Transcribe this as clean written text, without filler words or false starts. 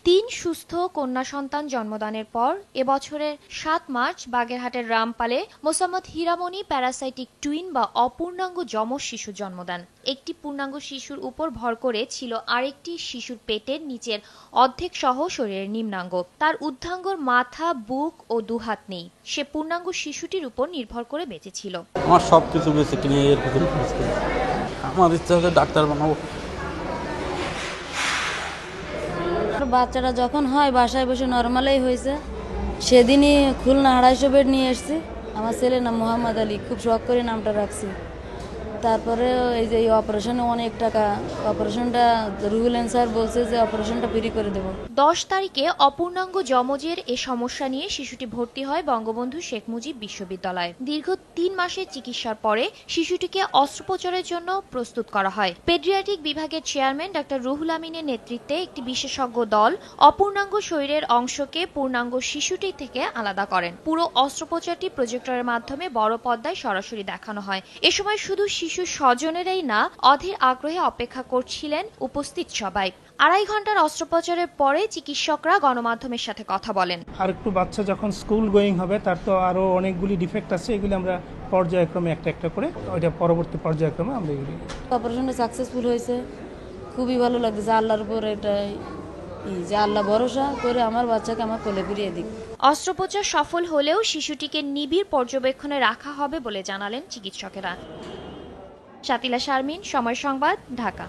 তিন সুস্থ কন্যা সন্তান জন্মদানের পর এবছরের ৭ মার্চ বাগেরহাটের রামপালে মোসাম্মদ হীরামণি প্যারাসাইটিক টুইন বা অপূর্ণাঙ্গ যমজ শিশু জন্ম দেন। একটি পূর্ণাঙ্গ শিশুর উপর ভর করে ছিল আরেকটি শিশুর পেটের নিচের অর্ধেক সহ শরীরের নিম্নাঙ্গ। তার উর্ধ্বাঙ্গর মাথা, বুক ও দুহাত নেই। সে পূর্ণাঙ্গ শিশুটির উপর নির্ভর করে বেঁচেছিল। আমার সবকিছু বেঁচে কিনে আমার ইচ্ছা হচ্ছে ডাক্তার বানাবো। বাচ্চাটা যখন হয় বাসায় বসে নর্মালেই হয়েছে। সেদিনই খুলনা 250 বেড নিয়ে এসেছি। আমার ছেলের নাম মোহাম্মদ আলী, খুব শখ করে নামটা রাখছি। তারপরে এই যে অপারেশনে অনেক টাকা, অপারেশনটা রুহুল স্যার বলছে যে অপারেশনটা ফ্রি করে দেব। 10 তারিখে অপূর্ণাঙ্গ যমজের এ সমস্যা নিয়ে শিশুটি ভর্তি হয় বঙ্গবন্ধু শেখ মুজিব বিশ্ববিদ্যালয়ে। দীর্ঘ 3 মাসের চিকিৎসার পরে শিশুটিকে অস্ত্রোপচারের জন্য প্রস্তুত করা হয়। পেডিয়াট্রিক বিভাগের চেয়ারম্যান ডাক্তার রুহুল আমিনের নেতৃত্বে একটি বিশেষজ্ঞ দল অপূর্ণাঙ্গ শরীরের অংশকে পূর্ণাঙ্গ শিশুটি থেকে আলাদা করেন। পুরো অস্ত্রোপচারটি প্রজেক্টরের মাধ্যমে বড় পর্দায় সরাসরি দেখানো হয়। এ সময় শুধু শিশু স্বজনেরাই না, অধীর আগ্রহে অপেক্ষা করছিলেন উপস্থিত সবাই। 2.5 ঘন্টার অস্ত্রোপচারের পরে চিকিৎসকরা গণমাধ্যমের সাথে কথা বলেন। আর একটু বাচ্চা যখন স্কুল গোয়িং হবে তার তো আরো অনেকগুলি ডিফেক্ট আছে, এগুলি আমরা পর্যায়ক্রমে একটা একটা করে ওইটা পরবর্তী পর্যায়ক্রমে আমরা এগুলি। অপারেশনটা সাকসেসফুল হয়েছে, খুবই ভালো লাগছে। আল্লাহর উপর এটাই যে আল্লাহ ভরসা করে আমার বাচ্চাকে আমার কোলে ফিরিয়ে দিক। অস্ত্রোপচার সফল হলেও শিশুটিকে নিবিড় পর্যবেক্ষণে রাখা হবে বলে জানালেন চিকিৎসকেরা। শাতিলা শারমিন, সময় সংবাদ, ঢাকা।